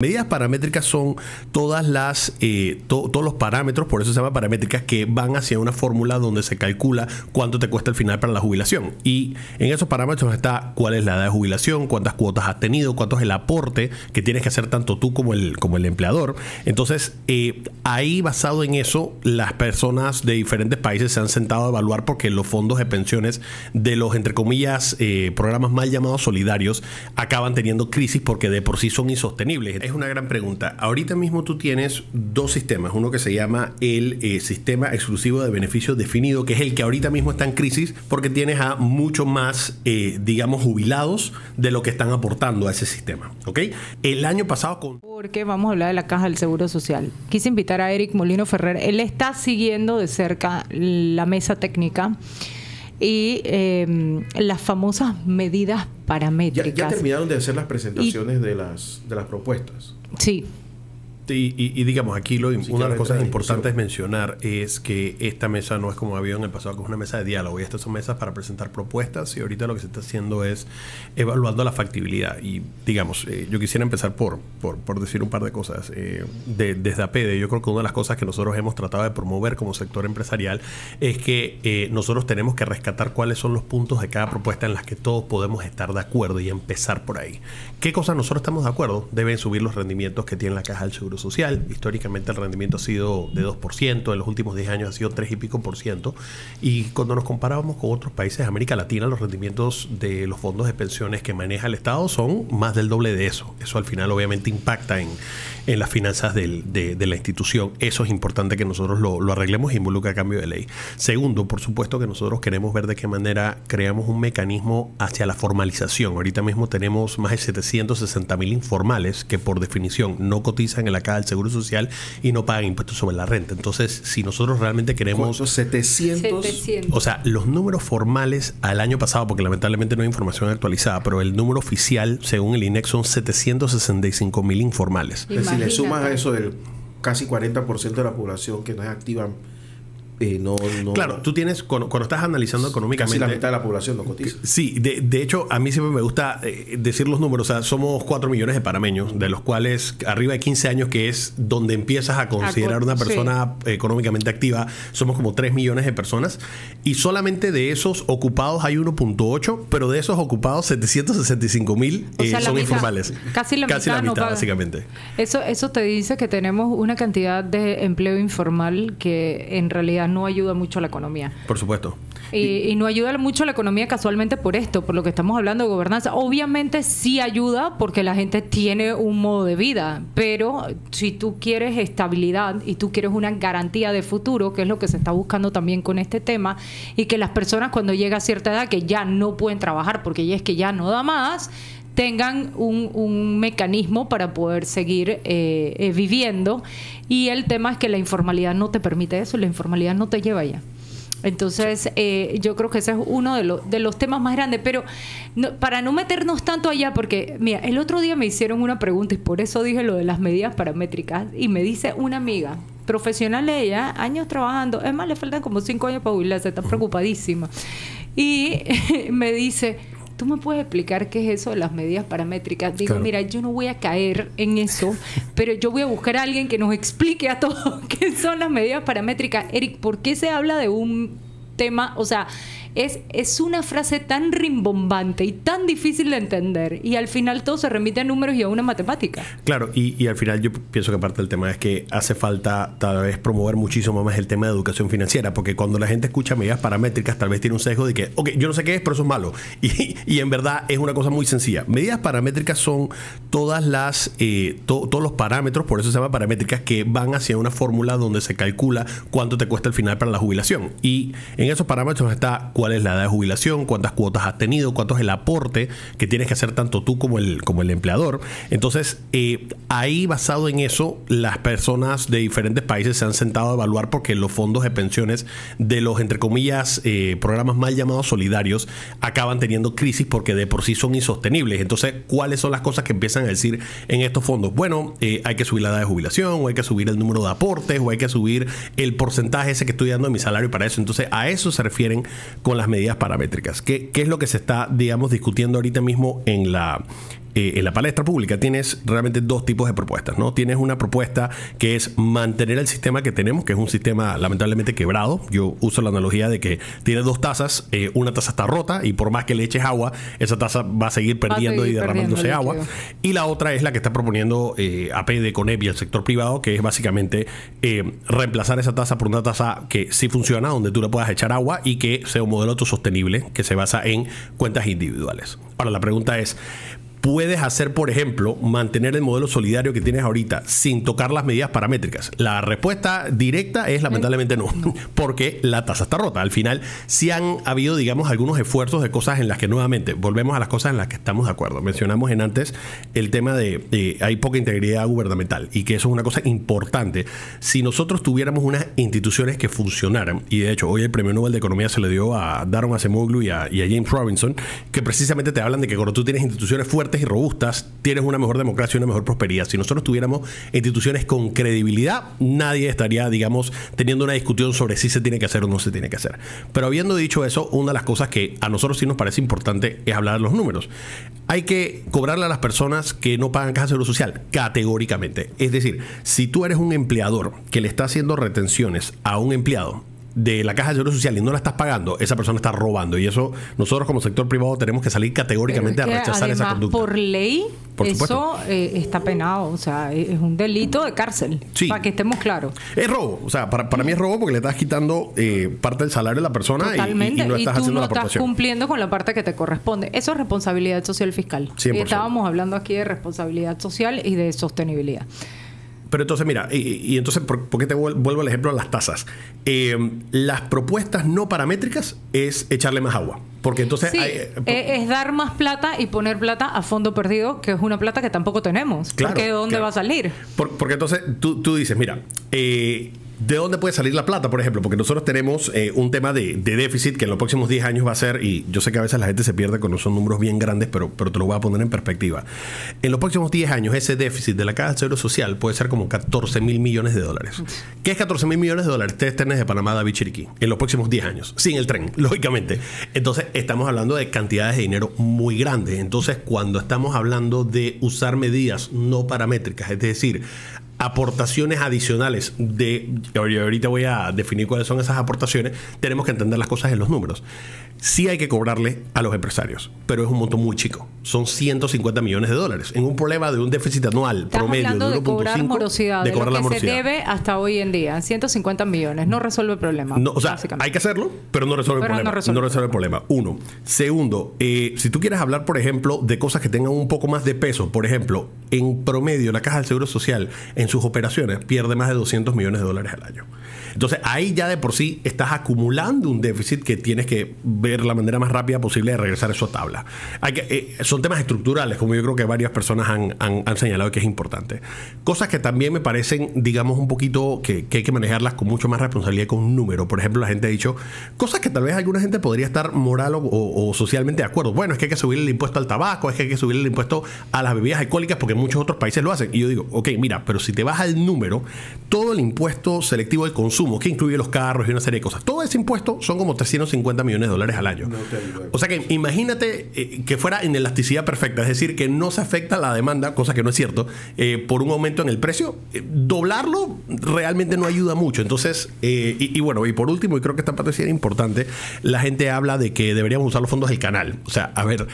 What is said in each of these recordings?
Medidas paramétricas son todos los parámetros, por eso se llama paramétricas, que van hacia una fórmula donde se calcula cuánto te cuesta al final para la jubilación. Y en esos parámetros está cuál es la edad de jubilación, cuántas cuotas has tenido, cuánto es el aporte que tienes que hacer tanto tú como el empleador. Entonces, ahí basado en eso, las personas de diferentes países se han sentado a evaluar porque los fondos de pensiones de los, entre comillas, programas mal llamados solidarios acaban teniendo crisis porque de por sí son insostenibles. Es una gran pregunta. Ahorita mismo tú tienes dos sistemas. Uno que se llama el sistema exclusivo de beneficio definido, que es el que ahorita mismo está en crisis porque tienes a mucho más, digamos, jubilados de lo que están aportando a ese sistema. ¿Ok? El año pasado Porque vamos a hablar de la Caja del Seguro Social. Quise invitar a Eric Molino Ferrer. Él está siguiendo de cerca la mesa técnica y las famosas medidas paramétricas. Ya terminaron de hacer las presentaciones de las propuestas. Sí. Y digamos, aquí una de las cosas importantes mencionar es que esta mesa no es como había en el pasado, que es una mesa de diálogo, y estas son mesas para presentar propuestas, y ahorita lo que se está haciendo es evaluando la factibilidad. Y digamos, yo quisiera empezar por decir un par de cosas. Desde APEDE, yo creo que una de las cosas que nosotros hemos tratado de promover como sector empresarial es que nosotros tenemos que rescatar cuáles son los puntos de cada propuesta en las que todos podemos estar de acuerdo y empezar por ahí. ¿Qué cosas nosotros estamos de acuerdo? Deben subir los rendimientos que tiene la Caja del Seguro Social. Históricamente el rendimiento ha sido de 2%, en los últimos 10 años ha sido 3 y pico %. Y cuando nos comparamos con otros países de América Latina, los rendimientos de los fondos de pensiones que maneja el Estado son más del doble de eso. Eso al final obviamente impacta en las finanzas de la institución. Eso es importante que nosotros lo arreglemos e involucra cambio de ley. Segundo, por supuesto que nosotros queremos ver de qué manera creamos un mecanismo hacia la formalización. Ahorita mismo tenemos más de 760,000 informales que por definición no cotizan en la Caja del Seguro Social y no pagan impuestos sobre la renta. Entonces, si nosotros realmente queremos... 700. O sea, los números formales al año pasado, porque lamentablemente no hay información actualizada, pero el número oficial, según el INEC, son 765,000 informales. Si le sumas a eso el casi 40% de la población que no es activa, Claro, tú tienes, cuando estás analizando económicamente... Casi la mitad de la población no cotiza. Sí, de hecho, a mí siempre me gusta decir los números. O sea, somos 4 millones de panameños, de los cuales arriba de 15 años, que es donde empiezas a considerar una persona económicamente activa, somos como 3 millones de personas. Y solamente de esos ocupados hay 1.8, pero de esos ocupados 765,000 son mitad, informales. Casi la mitad no paga. Básicamente. Eso te dice que tenemos una cantidad de empleo informal que en realidad no ayuda mucho a la economía. Por supuesto. Y no ayuda mucho a la economía casualmente por esto, por lo que estamos hablando de gobernanza. Obviamente sí ayuda porque la gente tiene un modo de vida, pero si tú quieres estabilidad y tú quieres una garantía de futuro, que es lo que se está buscando también con este tema, y que las personas cuando llega a cierta edad que ya no pueden trabajar porque ya es que ya no da más, tengan un mecanismo para poder seguir viviendo. Y el tema es que la informalidad no te permite eso, la informalidad no te lleva allá. Entonces, yo creo que ese es uno de los temas más grandes. Pero para no meternos tanto allá, porque, mira, el otro día me hicieron una pregunta y por eso dije lo de las medidas paramétricas. Y me dice una amiga, profesional ella, años trabajando, es más, le faltan como 5 años para jubilarse, está preocupadísima. Y me dice... ¿Tú me puedes explicar qué es eso de las medidas paramétricas? Digo, claro. Mira, yo no voy a caer en eso, pero yo voy a buscar a alguien que nos explique a todos qué son las medidas paramétricas. Eric, ¿por qué se habla de un tema? O sea, es una frase tan rimbombante y tan difícil de entender, y al final todo se remite a números y a una matemática. Claro, y al final yo pienso que parte del tema es que hace falta tal vez promover muchísimo más el tema de educación financiera, porque cuando la gente escucha medidas paramétricas tal vez tiene un sesgo de que, ok, yo no sé qué es, pero eso es malo, y en verdad es una cosa muy sencilla. Medidas paramétricas son todos los parámetros, por eso se llama paramétricas, que van hacia una fórmula donde se calcula cuánto te cuesta al final para la jubilación, y en esos parámetros está cuál es la edad de jubilación, cuántas cuotas has tenido, cuánto es el aporte que tienes que hacer tanto tú como el empleador. Entonces, ahí basado en eso, las personas de diferentes países se han sentado a evaluar porque los fondos de pensiones de los, entre comillas, programas mal llamados solidarios acaban teniendo crisis porque de por sí son insostenibles. Entonces, ¿cuáles son las cosas que empiezan a decir en estos fondos? Bueno, hay que subir la edad de jubilación, o hay que subir el número de aportes, o hay que subir el porcentaje ese que estoy dando de mi salario para eso. Entonces, a eso se refieren con las medidas paramétricas. ¿Qué es lo que se está, digamos, discutiendo ahorita mismo en la en la palestra pública tienes realmente dos tipos de propuestas, ¿no? Tienes una propuesta que es mantener el sistema que tenemos, que es un sistema lamentablemente quebrado. Yo uso la analogía de que tienes dos tazas, una taza está rota y por más que le eches agua, esa taza va a seguir perdiendo y derramándose agua. Y la otra es la que está proponiendo APD, CONEP y el sector privado, que es básicamente reemplazar esa taza por una taza que sí funciona, donde tú le puedas echar agua y que sea un modelo autosostenible que se basa en cuentas individuales. Ahora, la pregunta es, ¿puedes hacer, por ejemplo, mantener el modelo solidario que tienes ahorita sin tocar las medidas paramétricas? La respuesta directa es lamentablemente no, porque la tasa está rota. Al final, sí han habido, digamos, algunos esfuerzos de cosas en las que nuevamente volvemos a las cosas en las que estamos de acuerdo. Mencionamos antes el tema de hay poca integridad gubernamental y que eso es una cosa importante. Si nosotros tuviéramos unas instituciones que funcionaran, y de hecho hoy el premio Nobel de Economía se le dio a Daron Acemoglu y a James Robinson, que precisamente te hablan de que cuando tú tienes instituciones fuertes y robustas, tienes una mejor democracia y una mejor prosperidad. Si nosotros tuviéramos instituciones con credibilidad, nadie estaría, digamos, teniendo una discusión sobre si se tiene que hacer o no se tiene que hacer. Pero habiendo dicho eso, una de las cosas que a nosotros sí nos parece importante es hablar de los números. Hay que cobrarle a las personas que no pagan caja de seguro social, categóricamente. Es decir, si tú eres un empleador que le está haciendo retenciones a un empleado de la caja de seguro social y no la estás pagando, esa persona está robando, y eso nosotros como sector privado tenemos que salir categóricamente a rechazar además, esa conducta. Por ley, por eso está penado, o sea, es un delito de cárcel, sí, para que estemos claros. Es robo, o sea, para mí es robo porque le estás quitando parte del salario de la persona y no estás haciendo la aportación. Y tú no estás cumpliendo con la parte que te corresponde. Eso es responsabilidad social fiscal. 100%. Y estábamos hablando aquí de responsabilidad social y de sostenibilidad. Pero entonces, mira, y entonces, ¿por qué te vuelvo al ejemplo de las tasas? Las propuestas no paramétricas es echarle más agua. Porque entonces... Sí, es dar más plata y poner plata a fondo perdido, que es una plata que tampoco tenemos. Claro, porque ¿de dónde va a salir? Porque entonces tú dices, mira, ¿de dónde puede salir la plata, por ejemplo? Porque nosotros tenemos un tema de déficit que en los próximos 10 años va a ser, y yo sé que a veces la gente se pierde cuando son números bien grandes, pero te lo voy a poner en perspectiva. En los próximos 10 años, ese déficit de la Caja de Seguro Social puede ser como 14.000 millones de dólares. ¿Qué es 14.000 millones de dólares? Tres trenes de Panamá a David Chiriquí en los próximos 10 años, sin el tren, lógicamente. Entonces, estamos hablando de cantidades de dinero muy grandes. Entonces, cuando estamos hablando de usar medidas no paramétricas, es decir, aportaciones adicionales ahorita voy a definir cuáles son esas aportaciones, tenemos que entender las cosas en los números. Sí hay que cobrarle a los empresarios, pero es un monto muy chico. Son 150 millones de dólares. En un problema de un déficit anual promedio de 1.5, cobrar morosidad, de cobrar lo que se debe hasta hoy en día. 150 millones. No resuelve el problema. No, o sea, hay que hacerlo, pero no resuelve el problema. No resuelve el problema. Uno. Segundo, si tú quieres hablar, por ejemplo, de cosas que tengan un poco más de peso, por ejemplo, en promedio, la Caja del Seguro Social en sus operaciones pierde más de 200 millones de dólares al año. Entonces, ahí ya de por sí estás acumulando un déficit que tienes que ver la manera más rápida posible de regresar a esa tabla. Son temas estructurales, como yo creo que varias personas han señalado que es importante. Cosas que también me parecen, digamos, un poquito que hay que manejarlas con mucho más responsabilidad con un número. Por ejemplo, la gente ha dicho cosas que tal vez alguna gente podría estar moral o socialmente de acuerdo. Bueno, es que hay que subir el impuesto al tabaco, es que hay que subir el impuesto a las bebidas alcohólicas porque muchos otros países lo hacen. Y yo digo, ok, mira, pero si te vas al número, todo el impuesto selectivo del consumo, que incluye los carros y una serie de cosas, todo ese impuesto son como 350 millones de dólares al año. O sea que imagínate que fuera en elasticidad perfecta, es decir, que no se afecta la demanda, cosa que no es cierto, por un aumento en el precio. Doblarlo realmente no ayuda mucho. Entonces, bueno, y por último, y creo que esta parte sí era importante, la gente habla de que deberíamos usar los fondos del canal. O sea, a ver,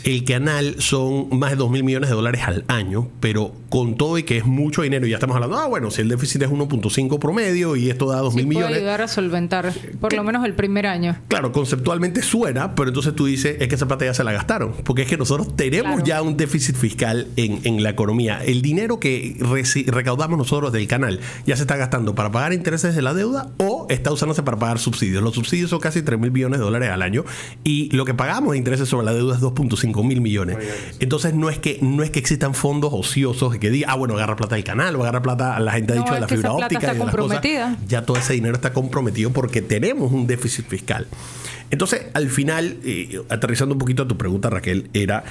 el canal son más de 2.000 millones de dólares al año, pero con todo y que es mucho dinero, y ya estamos hablando, bueno, si el déficit es 1.5 promedio y esto da 2.000 millones. Puede ayudar a solventar por lo menos el primer año. Claro, conceptualmente suena, pero entonces tú dices, es que esa plata ya se la gastaron, porque es que nosotros tenemos ya un déficit fiscal en la economía. El dinero que recaudamos nosotros del canal ya se está gastando para pagar intereses de la deuda o está usándose para pagar subsidios. Los subsidios son casi 3.000 millones de dólares al año y lo que pagamos de intereses sobre la deuda es 2.5 mil millones. Entonces no es que existan fondos ociosos que diga, bueno, agarra plata del canal o agarra plata, la gente ha dicho de la fibra óptica y de las cosas. Ya todo ese dinero está comprometido porque tenemos un déficit fiscal. Entonces, al final, aterrizando un poquito a tu pregunta, Raquel, era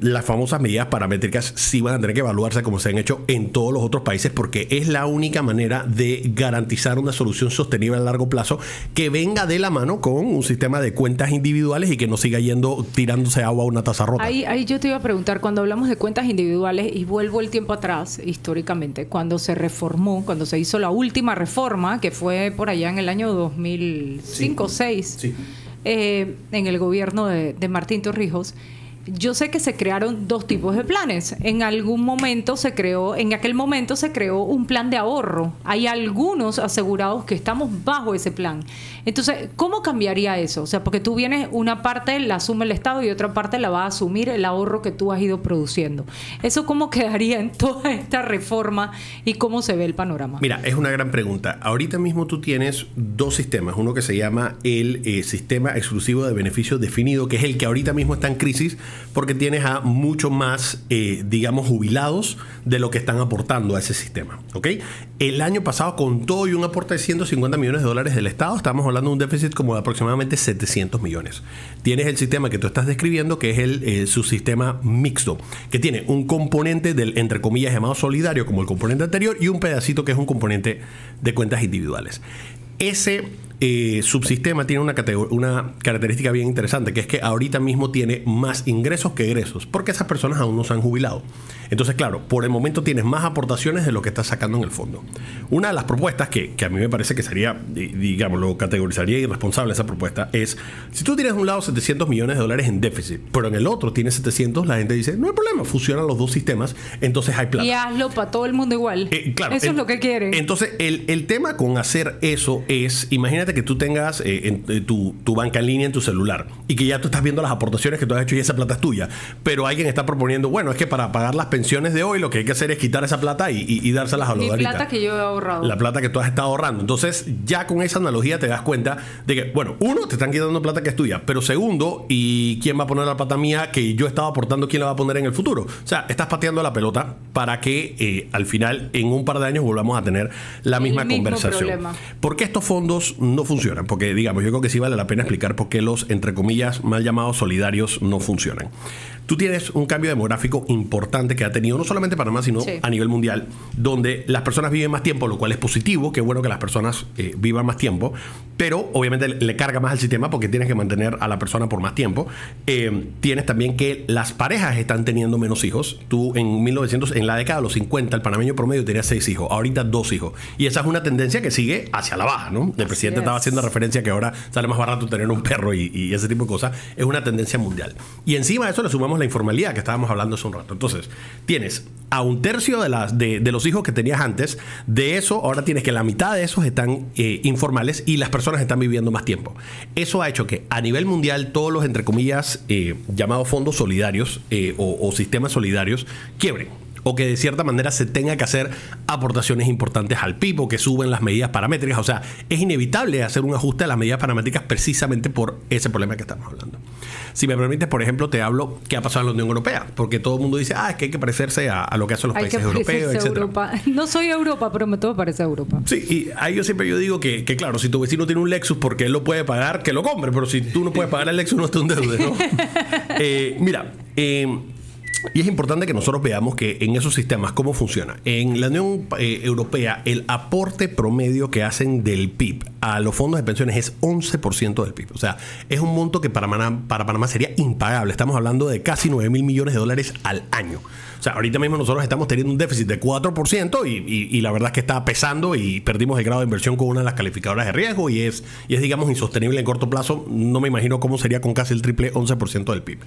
las famosas medidas paramétricas sí van a tener que evaluarse como se han hecho en todos los otros países, porque es la única manera de garantizar una solución sostenible a largo plazo que venga de la mano con un sistema de cuentas individuales y que no siga tirándose agua a una taza rota. Ahí yo te iba a preguntar, cuando hablamos de cuentas individuales, y vuelvo el tiempo atrás, históricamente, cuando se reformó, cuando se hizo la última reforma, que fue por allá en el año 2005 o 2006, Sí. En el gobierno de Martín Torrijos, yo sé que se crearon dos tipos de planes. En aquel momento se creó un plan de ahorro. Hay algunos asegurados que estamos bajo ese plan. Entonces, ¿cómo cambiaría eso? O sea, porque tú vienes, una parte la asume el Estado y otra parte la va a asumir el ahorro que tú has ido produciendo. ¿Eso cómo quedaría en toda esta reforma y cómo se ve el panorama? Mira, es una gran pregunta. Ahorita mismo tú tienes dos sistemas. Uno que se llama el Sistema Exclusivo de Beneficios Definido, que es el que ahorita mismo está en crisis, porque tienes a mucho más, digamos, jubilados de lo que están aportando a ese sistema. ¿Ok? El año pasado, con todo y un aporte de $150 millones del Estado, estamos hablando de un déficit como de aproximadamente 700 millones. Tienes el sistema que tú estás describiendo, que es el subsistema mixto, que tiene un componente del, entre comillas, llamado solidario, como el componente anterior, y un pedacito que es un componente de cuentas individuales. Ese subsistema tiene una característica bien interesante, que es que ahorita mismo tiene más ingresos que egresos, porque esas personas aún no se han jubilado. Entonces, claro, por el momento tienes más aportaciones de lo que estás sacando en el fondo. Una de las propuestas que a mí me parece que sería, digamos, lo categorizaría irresponsable esa propuesta, es, si tú tienes de un lado $700 millones en déficit, pero en el otro tienes 700, la gente dice, no hay problema, fusionan los dos sistemas, entonces hay plata. Y hazlo para todo el mundo igual. Claro, eso es lo que quieren. Entonces, el tema con hacer eso es, imagínate que tú tengas tu banca en línea en tu celular y que ya tú estás viendo las aportaciones que tú has hecho y esa plata es tuya, pero alguien está proponiendo, bueno, es que para pagar las pensiones de hoy lo que hay que hacer es quitar esa plata y dárselas a los Mi plata que yo he ahorrado. La plata que tú has estado ahorrando. Entonces, ya con esa analogía te das cuenta de que, bueno, uno, te están quitando plata que es tuya, pero segundo, ¿y quién va a poner la plata mía que yo estaba aportando? ¿Quién la va a poner en el futuro? O sea, estás pateando la pelota para que al final, en un par de años, volvamos a tener la misma conversación. Problema. ¿Por qué estos fondos no funcionan? Porque, digamos, yo creo que sí vale la pena explicar por qué los, entre comillas, mal llamados solidarios no funcionan. Tú tienes un cambio demográfico importante que ha tenido no solamente Panamá, sino a nivel mundial, donde las personas viven más tiempo, lo cual es positivo, qué bueno que las personas vivan más tiempo, pero obviamente le carga más al sistema porque tienes que mantener a la persona por más tiempo. Tienes también que las parejas están teniendo menos hijos. Tú en la década de los 50, el panameño promedio tenía 6 hijos, ahorita 2 hijos. Y esa es una tendencia que sigue hacia la baja, ¿no? El presidente estaba haciendo referencia que ahora sale más barato tener un perro y ese tipo de cosas. Es una tendencia mundial. Y encima de eso le sumamos la informalidad que estábamos hablando hace un rato. Entonces, tienes a un tercio de los hijos que tenías antes. De eso, ahora tienes que la mitad de esos están informales y las personas están viviendo más tiempo. Eso ha hecho que a nivel mundial todos los, entre comillas, llamados fondos solidarios o sistemas solidarios quiebren, o que de cierta manera se tenga que hacer aportaciones importantes al PIB o que suben las medidas paramétricas. O sea, es inevitable hacer un ajuste a las medidas paramétricas precisamente por ese problema que estamos hablando. Si me permites, por ejemplo, te hablo qué ha pasado en la Unión Europea, porque todo el mundo dice, es que hay que parecerse a lo que hacen los países europeos, etc. No soy Europa, pero me todo parece a Europa. Sí, y ahí yo siempre digo que claro, si tu vecino tiene un Lexus porque él lo puede pagar, que lo compre, pero si tú no puedes pagar el Lexus, no te endeudes, ¿no? Y es importante que nosotros veamos que en esos sistemas cómo funciona. En la Unión Europea, el aporte promedio que hacen del PIB a los fondos de pensiones es 11% del PIB. O sea, es un monto que para Panamá sería impagable. Estamos hablando de casi $9.000 millones al año. O sea, ahorita mismo nosotros estamos teniendo un déficit de 4% y la verdad es que está pesando y perdimos el grado de inversión con una de las calificadoras de riesgo y es digamos, insostenible en corto plazo. No me imagino cómo sería con casi el triple 11% del PIB.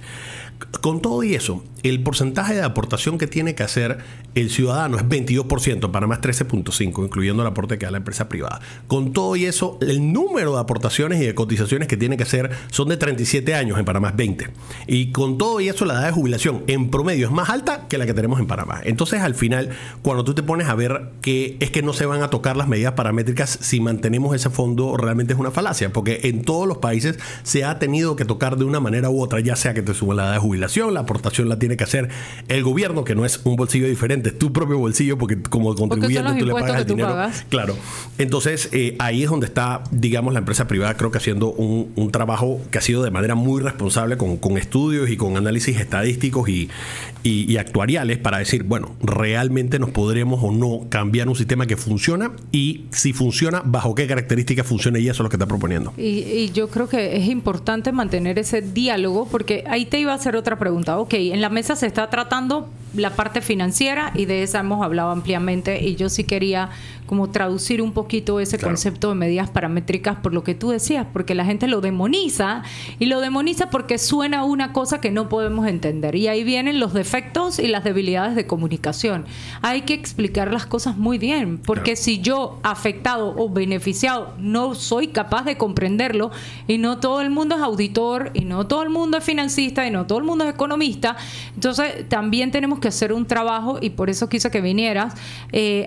Con todo y eso, el porcentaje de aportación que tiene que hacer el ciudadano es 22%, Panamá es 13.5%, incluyendo el aporte que da la empresa privada. Con todo y eso, el número de aportaciones y de cotizaciones que tiene que hacer son de 37 años, en Panamá es 20. Y con todo y eso, la edad de jubilación en promedio es más alta que la la que tenemos en Panamá. Entonces, al final, cuando tú te pones a ver que es que no se van a tocar las medidas paramétricas si mantenemos ese fondo, realmente es una falacia, porque en todos los países se ha tenido que tocar de una manera u otra, ya sea que te suba la edad de jubilación, la aportación la tiene que hacer el gobierno, que no es un bolsillo diferente, es tu propio bolsillo, porque como contribuyente tú le pagas el dinero. Claro. Entonces, ahí es donde está, digamos, la empresa privada, creo que haciendo un trabajo que ha sido de manera muy responsable con estudios y con análisis estadísticos y actuariales para decir, bueno, realmente nos podremos o no cambiar un sistema que funciona, y si funciona, bajo qué características funciona, y eso es lo que está proponiendo. Y yo creo que es importante mantener ese diálogo, porque ahí te iba a hacer otra pregunta. Ok, en la mesa se está tratando la parte financiera y de esa hemos hablado ampliamente, y yo sí quería como traducir un poquito ese concepto de medidas paramétricas por lo que tú decías, porque la gente lo demoniza, y lo demoniza porque suena una cosa que no podemos entender, y ahí vienen los defectos y las debilidades de comunicación. Hay que explicar las cosas muy bien, porque si yo, afectado o beneficiado, no soy capaz de comprenderlo, y no todo el mundo es auditor, y no todo el mundo es financista, y no todo el mundo es economista, entonces también tenemos que hacer un trabajo, y por eso quise que vinieras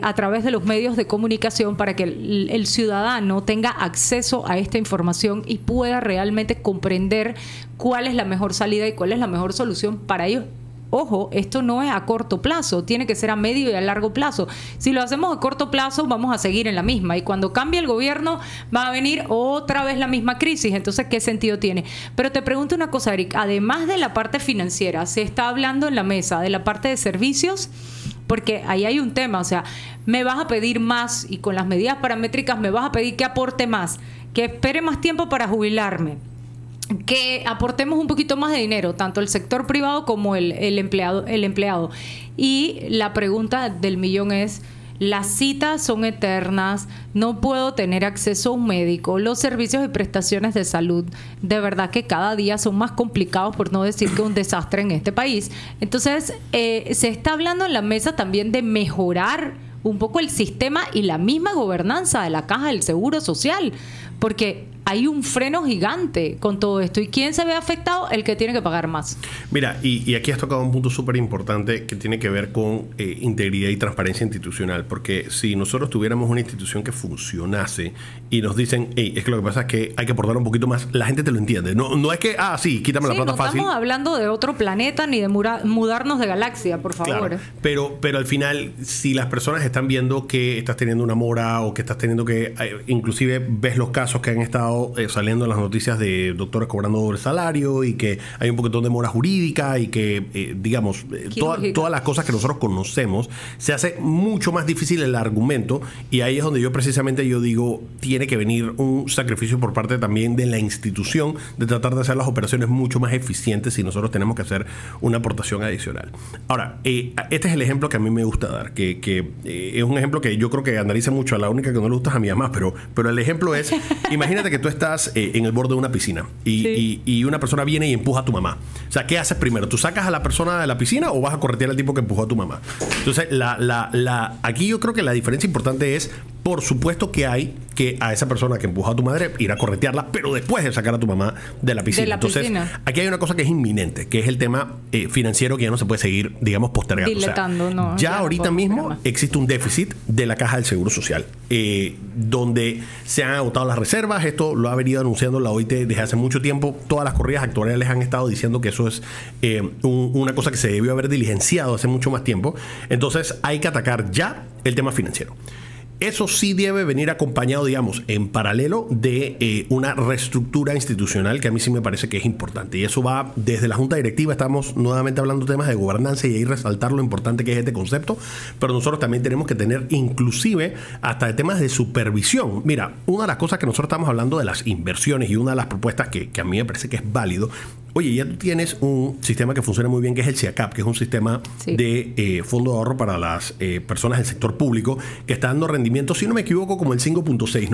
a través de los medios de comunicación, para que el ciudadano tenga acceso a esta información y pueda realmente comprender cuál es la mejor salida y cuál es la mejor solución para ellos. Ojo, esto no es a corto plazo, tiene que ser a medio y a largo plazo. Si lo hacemos a corto plazo, vamos a seguir en la misma, y cuando cambie el gobierno va a venir otra vez la misma crisis. Entonces, ¿qué sentido tiene? Pero te pregunto una cosa, Eric, además de la parte financiera, se está hablando en la mesa de la parte de servicios, porque ahí hay un tema, o sea, me vas a pedir más, y con las medidas paramétricas me vas a pedir que aporte más, que espere más tiempo para jubilarme, que aportemos un poquito más de dinero, tanto el sector privado como el empleado. Y la pregunta del millón es: las citas son eternas, no puedo tener acceso a un médico, los servicios y prestaciones de salud de verdad que cada día son más complicados, por no decir que un desastre en este país. Entonces, se está hablando en la mesa también de mejorar un poco el sistema y la misma gobernanza de la Caja del Seguro Social, porque hay un freno gigante con todo esto. ¿Y quién se ve afectado? El que tiene que pagar más. Mira, y aquí has tocado un punto súper importante que tiene que ver con integridad y transparencia institucional. Porque si nosotros tuviéramos una institución que funcionase y nos dicen, hey, es que lo que pasa es que hay que aportar un poquito más, la gente te lo entiende. No es que, sí, quítame la plata fácil. No estamos hablando de otro planeta ni de mudarnos de galaxia, por favor. Claro, pero al final, si las personas están viendo que estás teniendo una mora, o que estás teniendo que, inclusive ves los casos que han estado saliendo en las noticias de doctores cobrando doble salario, y que hay un poquitón de mora jurídica, y que, digamos, todas las cosas que nosotros conocemos, se hace mucho más difícil el argumento, y ahí es donde yo digo, tiene que venir un sacrificio por parte también de la institución de tratar de hacer las operaciones mucho más eficientes, si nosotros tenemos que hacer una aportación adicional. Ahora, este es el ejemplo que a mí me gusta dar, que es un ejemplo que yo creo que analiza mucho. A la única que no le gusta es a mi mamá, pero el ejemplo es, imagínate que tú estás en el borde de una piscina y una persona viene y empuja a tu mamá. O sea, ¿qué haces primero? ¿Tú sacas a la persona de la piscina o vas a corretear al tipo que empujó a tu mamá? Entonces, aquí yo creo que la diferencia importante es, por supuesto que hay que a esa persona que empujó a tu madre ir a corretearla, pero después de sacar a tu mamá de la piscina. Entonces, aquí hay una cosa que es inminente, que es el tema financiero, que ya no se puede seguir, digamos, postergando. Diletando, o sea, ya ahorita mismo existe un déficit de la Caja del Seguro Social, donde se han agotado las reservas. Esto lo ha venido anunciando la OIT desde hace mucho tiempo. Todas las corridas actuariales han estado diciendo que eso es una cosa que se debió haber diligenciado hace mucho más tiempo. Entonces, hay que atacar ya el tema financiero. Eso sí debe venir acompañado, digamos, en paralelo de una reestructura institucional, que a mí sí me parece que es importante. Y eso va desde la Junta Directiva. Estamos nuevamente hablando de temas de gobernanza, y ahí resaltar lo importante que es este concepto. Pero nosotros también tenemos que tener inclusive hasta de temas de supervisión. Mira, una de las cosas que nosotros estamos hablando de las inversiones, y una de las propuestas que a mí me parece que es válido. Oye, ya tú tienes un sistema que funciona muy bien, que es el CIACAP, que es un sistema de fondo de ahorro para las personas del sector público, que está dando rendimiento, si no me equivoco, como el 5.6.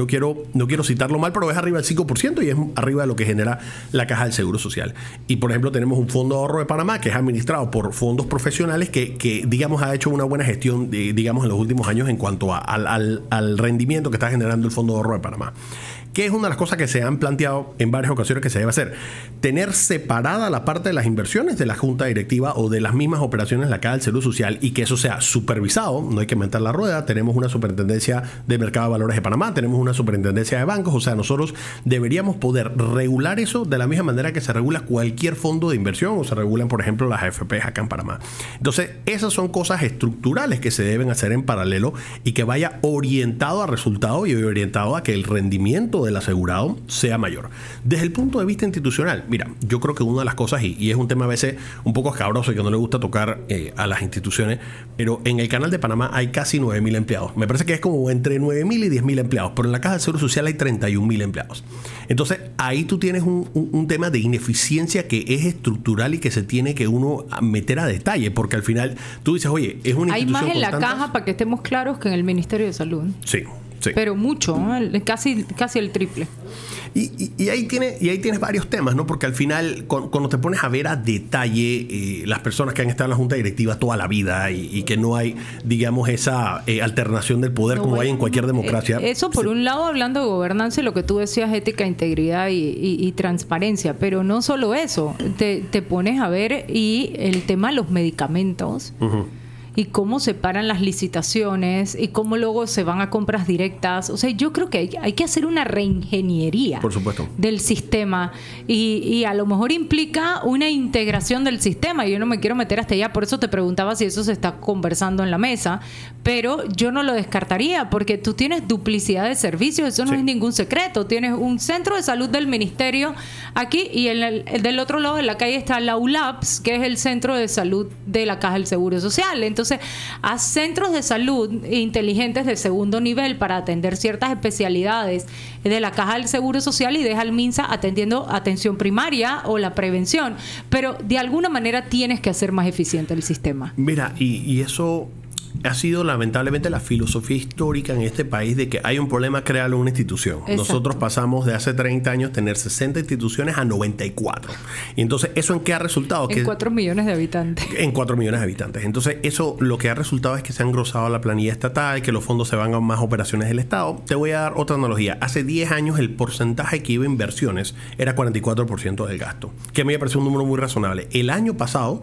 No quiero citarlo mal, pero es arriba del 5% y es arriba de lo que genera la Caja del Seguro Social. Y, por ejemplo, tenemos un fondo de ahorro de Panamá que es administrado por fondos profesionales que digamos, ha hecho una buena gestión, digamos, en los últimos años en cuanto al rendimiento que está generando el fondo de ahorro de Panamá. que es una de las cosas que se han planteado en varias ocasiones que se debe hacer. Tener separada la parte de las inversiones de la junta directiva o de las mismas operaciones de la Caja del Seguro Social y que eso sea supervisado. No hay que inventar la rueda. Tenemos una superintendencia de mercado de valores de Panamá, tenemos una superintendencia de bancos. O sea, nosotros deberíamos poder regular eso de la misma manera que se regula cualquier fondo de inversión o se regulan, por ejemplo, las AFPs acá en Panamá. Entonces, esas son cosas estructurales que se deben hacer en paralelo y que vaya orientado a resultado y orientado a que el rendimiento del asegurado sea mayor. Desde el punto de vista institucional, mira, yo creo que una de las cosas, y es un tema a veces un poco escabroso y que no le gusta tocar a las instituciones, pero en el Canal de Panamá hay casi 9.000 empleados. Me parece que es como entre 9.000 y 10.000 empleados, pero en la Caja del Seguro Social hay 31.000 empleados. Entonces, ahí tú tienes un tema de ineficiencia que es estructural y que se tiene que uno meter a detalle, porque al final tú dices, oye, es una institución. Hay más en la caja, para que estemos claros, que en el Ministerio de Salud. Sí. Sí. Pero mucho, ¿no? casi el triple. Y ahí tienes varios temas, ¿no? Porque al final, cuando te pones a ver a detalle las personas que han estado en la Junta Directiva toda la vida y que no hay, digamos, esa alternación del poder como hay en cualquier democracia. Eso por un lado, hablando de gobernanza, lo que tú decías, ética, integridad y transparencia. Pero no solo eso, te pones a ver y el tema de los medicamentos. Y cómo se paran las licitaciones y cómo luego se van a compras directas. O sea, yo creo que hay que hacer una reingeniería, por supuesto, del sistema y a lo mejor implica una integración del sistema. Yo no me quiero meter hasta allá, por eso te preguntaba si eso se está conversando en la mesa, pero yo no lo descartaría porque tú tienes duplicidad de servicios, eso no es ningún secreto. Tienes un centro de salud del ministerio aquí y del otro lado de la calle está la ULAPS, que es el centro de salud de la Caja del Seguro Social. Entonces, haz centros de salud inteligentes de segundo nivel para atender ciertas especialidades de la Caja del Seguro Social y deja al MINSA atendiendo atención primaria o la prevención. Pero de alguna manera tienes que hacer más eficiente el sistema. Mira, y eso ha sido lamentablemente la filosofía histórica en este país de que hay un problema, créalo una institución. Exacto. Nosotros pasamos de hace 30 años tener 60 instituciones a 94. Y entonces, ¿eso en qué ha resultado? En 4 millones de habitantes. En 4 millones de habitantes. Entonces, eso lo que ha resultado es que se ha engrosado la planilla estatal, que los fondos se van a más operaciones del Estado. Te voy a dar otra analogía. Hace 10 años el porcentaje que iba a inversiones era 44% del gasto, que a mí me parece un número muy razonable. El año pasado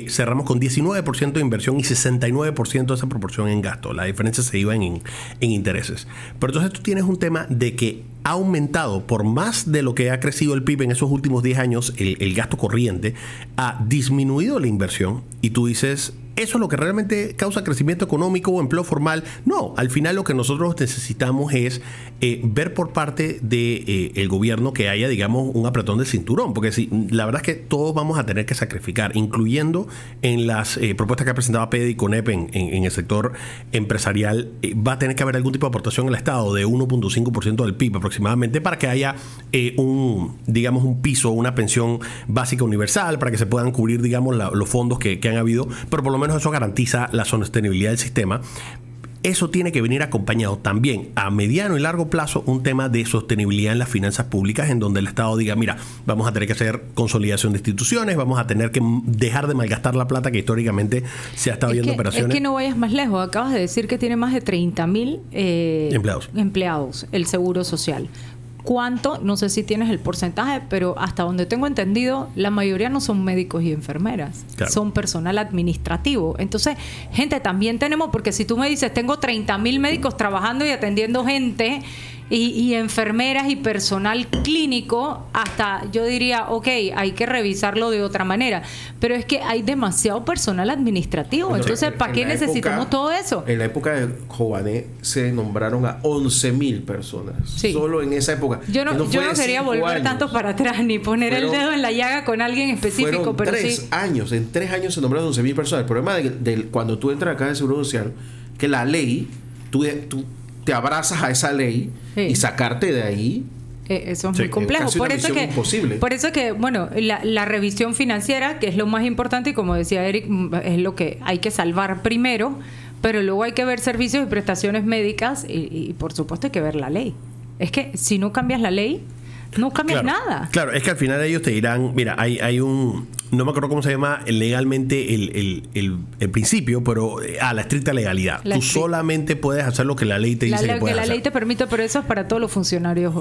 cerramos con 19% de inversión y 69% de esa proporción en gasto. La diferencia se iba en intereses. Pero entonces tú tienes un tema de que ha aumentado, por más de lo que ha crecido el PIB en esos últimos 10 años, el gasto corriente, ha disminuido la inversión y tú dices, ¿eso es lo que realmente causa crecimiento económico o empleo formal? No, al final lo que nosotros necesitamos es ver por parte del gobierno que haya, digamos, un apretón del cinturón, porque si, la verdad es que todos vamos a tener que sacrificar, incluyendo en las propuestas que ha presentado PEDE y CONEP en el sector empresarial, va a tener que haber algún tipo de aportación al Estado de 1.5% del PIB aproximadamente para que haya un piso, una pensión básica universal, para que se puedan cubrir, digamos, los fondos que han habido, pero por lo menos eso garantiza la sostenibilidad del sistema. Eso tiene que venir acompañado también a mediano y largo plazo un tema de sostenibilidad en las finanzas públicas, en donde el Estado diga, mira, vamos a tener que hacer consolidación de instituciones, vamos a tener que dejar de malgastar la plata que históricamente se ha estado viendo operaciones. Es que no vayas más lejos, acabas de decir que tiene más de 30.000 empleados el Seguro Social. ¿Cuánto? No sé si tienes el porcentaje, pero hasta donde tengo entendido, la mayoría no son médicos y enfermeras, claro, son personal administrativo. Entonces, gente, también tenemos, porque si tú me dices, tengo 30.000 médicos trabajando y atendiendo gente, y enfermeras y personal clínico, hasta yo diría, ok, hay que revisarlo de otra manera. Pero es que hay demasiado personal administrativo. Bueno, entonces, ¿para qué necesitamos todo eso? En la época de Jované se nombraron a 11.000 personas. Sí. Solo en esa época. Yo no quería volver tanto para atrás, ni poner el dedo en la llaga con alguien específico. Pero en 3 años se nombraron 11.000 personas. El problema de cuando tú entras acá en el Seguro Social, que la ley, tú te abrazas a esa ley, sí, y sacarte de ahí, eso es muy complejo. Por eso que bueno, la revisión financiera, que es lo más importante, y como decía Eric, es lo que hay que salvar primero, pero luego hay que ver servicios y prestaciones médicas y por supuesto hay que ver la ley. Es que si no cambias la ley, no cambias nada. Claro, es que al final ellos te dirán, mira, hay un no me acuerdo cómo se llama legalmente el principio, pero la estricta legalidad. Tú solamente puedes hacer lo que la ley te dice que puedes hacer. La ley te permite, pero eso es para todos los funcionarios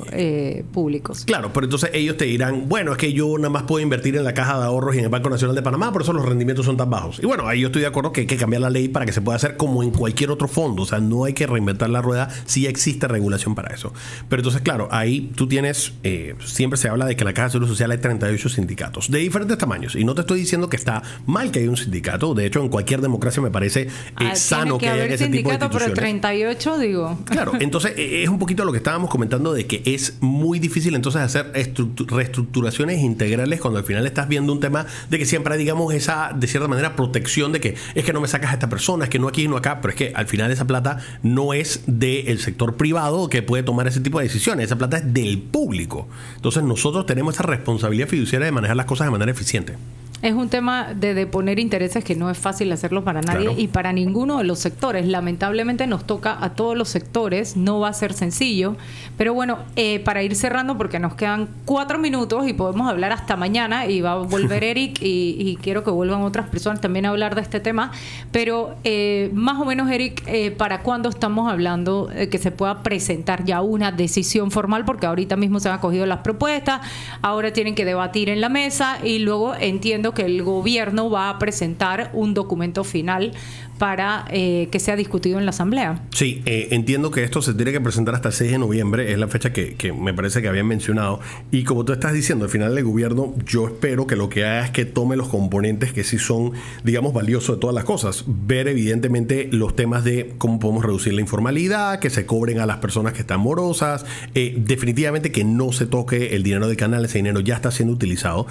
públicos. Claro, pero entonces ellos te dirán, bueno, es que yo nada más puedo invertir en la Caja de Ahorros y en el Banco Nacional de Panamá, por eso los rendimientos son tan bajos. Y bueno, ahí yo estoy de acuerdo que hay que cambiar la ley para que se pueda hacer como en cualquier otro fondo. O sea, no hay que reinventar la rueda, sí existe regulación para eso. Pero entonces, claro, ahí tú tienes, siempre se habla de que en la Caja de Seguro Social hay 38 sindicatos de diferentes tamaños. Y no te estoy diciendo que está mal que haya un sindicato. De hecho, en cualquier democracia me parece sano que haya ese tipo de instituciones. Pero 38, digo. Claro, entonces es un poquito lo que estábamos comentando de que es muy difícil entonces hacer reestructuraciones integrales cuando al final estás viendo un tema de que siempre hay, digamos, esa, de cierta manera, protección de que es que no me sacas a esta persona, es que no aquí, no acá, pero es que al final esa plata no es del sector privado que puede tomar ese tipo de decisiones, esa plata es del público. Entonces nosotros tenemos esa responsabilidad fiduciaria de manejar las cosas de manera eficiente. Es un tema de poner intereses que no es fácil hacerlo para nadie, claro, y para ninguno de los sectores. Lamentablemente nos toca a todos los sectores, no va a ser sencillo. Pero bueno, para ir cerrando, porque nos quedan 4 minutos y podemos hablar hasta mañana, y va a volver Eric y quiero que vuelvan otras personas también a hablar de este tema. Pero más o menos, Eric, ¿para cuándo estamos hablando que se pueda presentar ya una decisión formal? Porque ahorita mismo se han acogido las propuestas, ahora tienen que debatir en la mesa y luego entiendo que el gobierno va a presentar un documento final para que sea discutido en la Asamblea. Sí, entiendo que esto se tiene que presentar hasta el 6 de noviembre, es la fecha que me parece que habían mencionado, y como tú estás diciendo, al final el gobierno, yo espero que lo que haga es que tome los componentes que sí son, digamos, valiosos de todas las cosas, ver evidentemente los temas de cómo podemos reducir la informalidad, que se cobren a las personas que están morosas, definitivamente que no se toque el dinero del canal, ese dinero ya está siendo utilizado,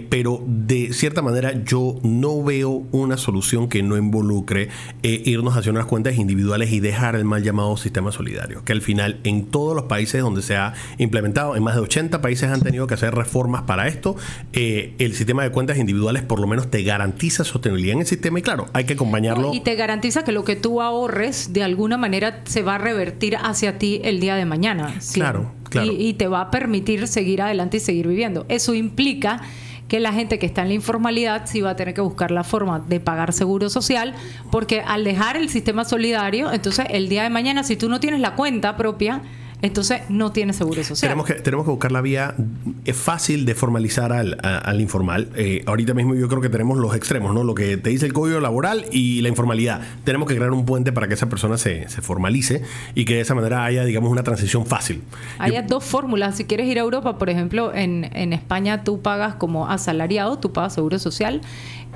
pero de cierta manera yo no veo una solución que no involucre irnos hacia unas cuentas individuales y dejar el mal llamado sistema solidario, que al final en todos los países donde se ha implementado, en más de 80 países han tenido que hacer reformas para esto, el sistema de cuentas individuales por lo menos te garantiza sostenibilidad en el sistema y claro, hay que acompañarlo. Y te garantiza que lo que tú ahorres de alguna manera se va a revertir hacia ti el día de mañana. ¿Sí? Claro, claro. Y te va a permitir seguir adelante y seguir viviendo. Eso implica que la gente que está en la informalidad sí va a tener que buscar la forma de pagar seguro social, porque al dejar el sistema solidario, entonces el día de mañana, si tú no tienes la cuenta propia, entonces no tienes seguro social. Tenemos que buscar la vía fácil de formalizar al informal. Ahorita mismo yo creo que tenemos los extremos, ¿no? Lo que te dice el código laboral y la informalidad. Tenemos que crear un puente para que esa persona se formalice y que de esa manera haya, digamos, una transición fácil. Hay dos fórmulas. Si quieres ir a Europa, por ejemplo, en España tú pagas como asalariado, tú pagas seguro social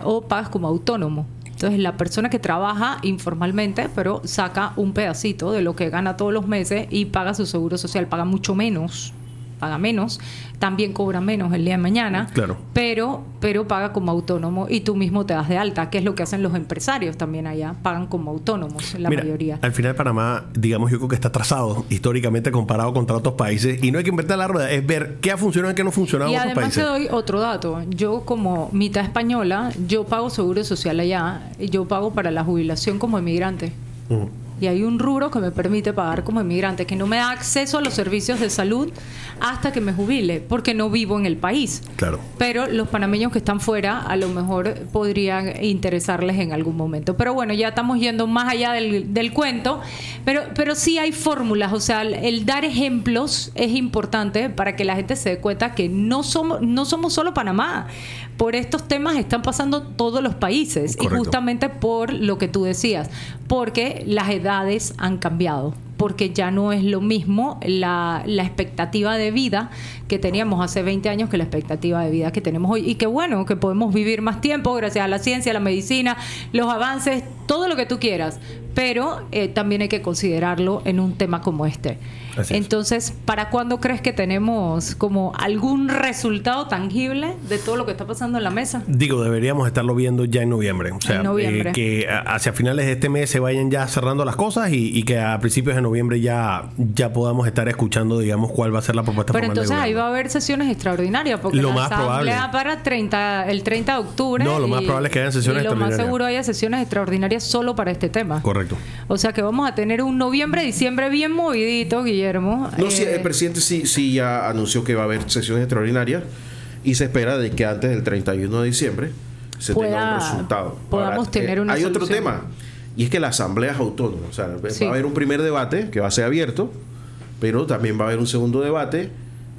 o pagas como autónomo. Entonces, la persona que trabaja informalmente, pero saca un pedacito de lo que gana todos los meses y paga su seguro social, paga mucho menos, paga menos, también cobra menos el día de mañana, claro, pero paga como autónomo y tú mismo te das de alta, que es lo que hacen los empresarios también allá, pagan como autónomos la mayoría. Al final Panamá, digamos, yo creo que está atrasado históricamente comparado contra otros países y no hay que inventar la rueda, es ver qué ha funcionado y qué no ha funcionado en otros países. Y además te doy otro dato, yo como mitad española, yo pago seguro social allá y yo pago para la jubilación como inmigrante. Y hay un rubro que me permite pagar como inmigrante, que no me da acceso a los servicios de salud hasta que me jubile, porque no vivo en el país. Claro. Pero los panameños que están fuera, a lo mejor podrían interesarles en algún momento. Pero bueno, ya estamos yendo más allá del cuento. Pero sí hay fórmulas, o sea, el dar ejemplos es importante para que la gente se dé cuenta que no somos solo Panamá. Por estos temas están pasando todos los países. Correcto. Y justamente por lo que tú decías, porque las edades han cambiado, porque ya no es lo mismo la expectativa de vida que teníamos hace 20 años que la expectativa de vida que tenemos hoy. Y que bueno, que podemos vivir más tiempo gracias a la ciencia, a la medicina, los avances, todo lo que tú quieras. Pero también hay que considerarlo en un tema como este. Entonces, ¿para cuándo crees que tenemos como algún resultado tangible de todo lo que está pasando en la mesa? Digo, deberíamos estarlo viendo ya en noviembre. O sea, que hacia finales de este mes se vayan ya cerrando las cosas y que a principios de noviembre ya podamos estar escuchando, digamos, cuál va a ser la propuesta formal. Pero entonces ahí va a haber sesiones extraordinarias, porque lo la más asamblea para el 30 de octubre. No, lo más probable es que hayan sesiones extraordinarias. Lo más seguro haya sesiones extraordinarias solo para este tema. Correcto. O sea que vamos a tener un noviembre, diciembre bien movidito, Guillermo. No, sí, el presidente sí ya anunció que va a haber sesiones extraordinarias. y se espera de que antes del 31 de diciembre se tenga un resultado. Podamos tener una hay solución. otro tema, y es que las asambleas autónomas, o sea, va a haber un primer debate que va a ser abierto, pero también va a haber un segundo debate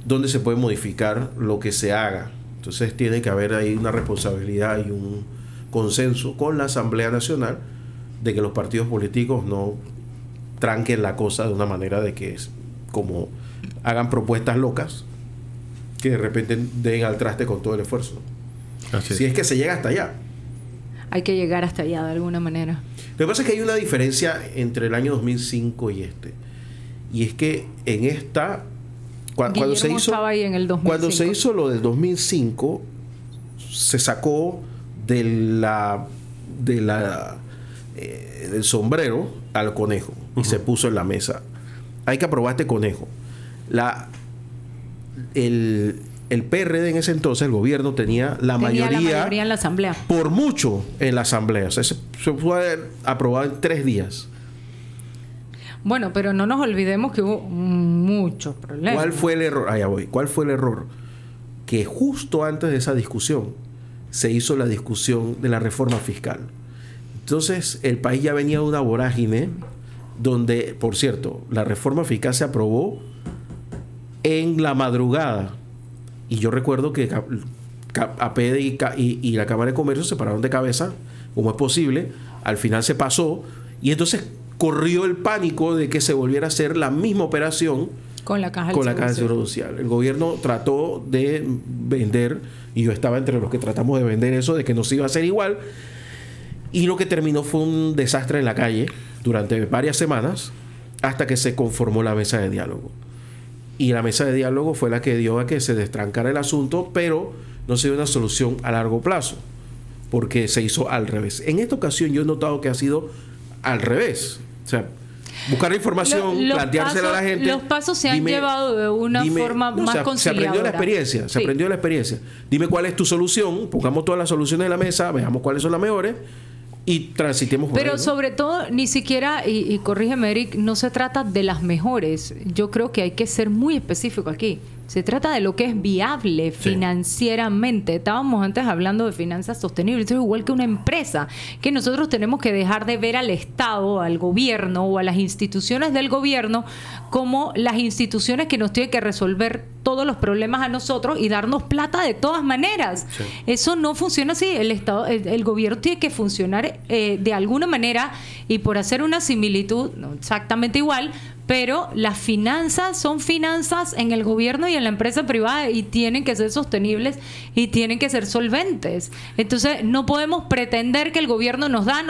donde se puede modificar lo que se haga. Entonces tiene que haber ahí una responsabilidad y un consenso con la Asamblea Nacional de que los partidos políticos no tranquen la cosa de una manera de que como hagan propuestas locas que de repente den al traste con todo el esfuerzo. Si es que se llega hasta allá. Hay que llegar hasta allá de alguna manera. Lo que pasa es que hay una diferencia entre el año 2005 y y es que en esta cuando se hizo, estaba ahí en el 2005. Cuando se hizo lo del 2005 se sacó del sombrero al conejo y se puso en la mesa. Hay que aprobar este conejo. El PRD en ese entonces, el gobierno tenía la mayoría en la asamblea. Por mucho en la asamblea. O sea, se fue aprobado en 3 días. Bueno, pero no nos olvidemos que hubo muchos problemas. ¿Cuál fue el error? Allá voy. ¿Cuál fue el error? Que justo antes de esa discusión se hizo la discusión de la reforma fiscal. Entonces, el país ya venía de una vorágine donde, por cierto, la reforma fiscal se aprobó en la madrugada. Y yo recuerdo que APD y la Cámara de Comercio se pararon de cabeza, como es posible. Al final se pasó. Y entonces corrió el pánico de que se volviera a hacer la misma operación con la Caja del Seguro Social. El gobierno trató de vender, y yo estaba entre los que tratamos de vender eso, de que no se iba a hacer igual. Y lo que terminó fue un desastre en la calle durante varias semanas, hasta que se conformó la mesa de diálogo. Y la mesa de diálogo fue la que dio a que se destrancara el asunto, pero no se dio una solución a largo plazo, porque se hizo al revés. En esta ocasión yo he notado que ha sido al revés. O sea, buscar la información, planteársela a la gente. Los pasos se han llevado de una forma más conciliadora. Se aprendió la experiencia, se aprendió la experiencia. Dime cuál es tu solución, pongamos todas las soluciones en la mesa, veamos cuáles son las mejores y transitemos por Pero ahí, ¿no? sobre todo, ni siquiera, y corrígeme Eric, no se trata de las mejores. Yo creo que hay que ser muy específico aquí. Se trata de lo que es viable financieramente. Estábamos antes hablando de finanzas sostenibles. Es igual que una empresa, que nosotros tenemos que dejar de ver al Estado, al gobierno o a las instituciones del gobierno como las instituciones que nos tienen que resolver todos los problemas a nosotros y darnos plata de todas maneras. Sí. Eso no funciona así. El Estado, el gobierno tiene que funcionar de alguna manera, y por hacer una similitud, no exactamente igual, pero las finanzas son finanzas en el gobierno y en la empresa privada, y tienen que ser sostenibles y tienen que ser solventes. Entonces no podemos pretender que el gobierno nos da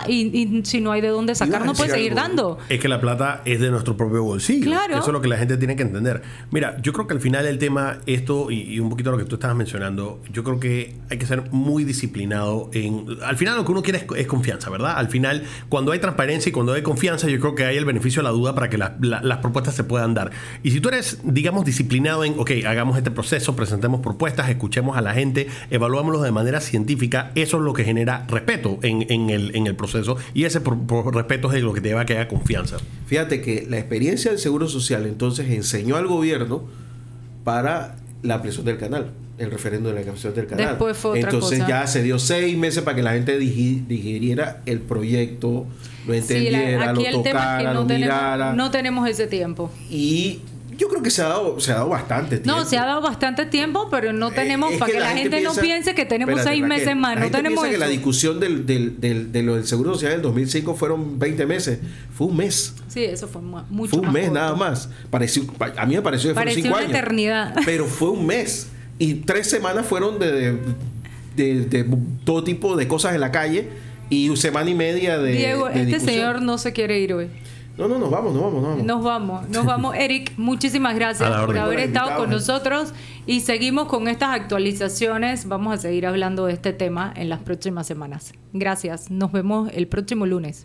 y si no hay de dónde sacar no puede seguir dando. Es que la plata es de nuestro propio bolsillo. Claro. Eso es lo que la gente tiene que entender. Mira, yo creo que al final el tema, esto y un poquito lo que tú estabas mencionando, yo creo que hay que ser muy disciplinado al final lo que uno quiere es confianza, ¿verdad? Al final, cuando hay transparencia y cuando hay confianza, yo creo que hay el beneficio de la duda para que las propuestas se puedan dar. Y si tú eres, digamos, disciplinado en, ok, hagamos este proceso, presentemos propuestas, escuchemos a la gente, evaluámoslo de manera científica, eso es lo que genera respeto en el proceso, y ese por respeto es lo que te lleva a que haya confianza. Fíjate que la experiencia del Seguro Social entonces enseñó al gobierno para la ampliación del canal, el referendo de la ampliación del canal. Después fue otra entonces cosa. Ya se dio 6 meses para que la gente digiriera el proyecto, lo entendiera, aquí lo tocara, lo mirara. No tenemos ese tiempo. Y yo creo que se ha dado bastante tiempo. No, se ha dado bastante tiempo, pero no tenemos, para que la gente no piense que tenemos 6 meses más. No tenemos eso. Que la discusión de lo del Seguro Social del 2005 fueron 20 meses. Fue un mes. Sí, eso fue mucho más. Fue un mes nada más. A mí me pareció que fueron 5 años. Una eternidad. Pero fue un mes. Y 3 semanas fueron de todo tipo de cosas en la calle, y semana y media de Diego, de este discusión. Señor no se quiere ir hoy. No, nos vamos. Nos vamos. Eric, muchísimas gracias por haber estado con nosotros, y seguimos con estas actualizaciones. Vamos a seguir hablando de este tema en las próximas semanas. Gracias. Nos vemos el próximo lunes.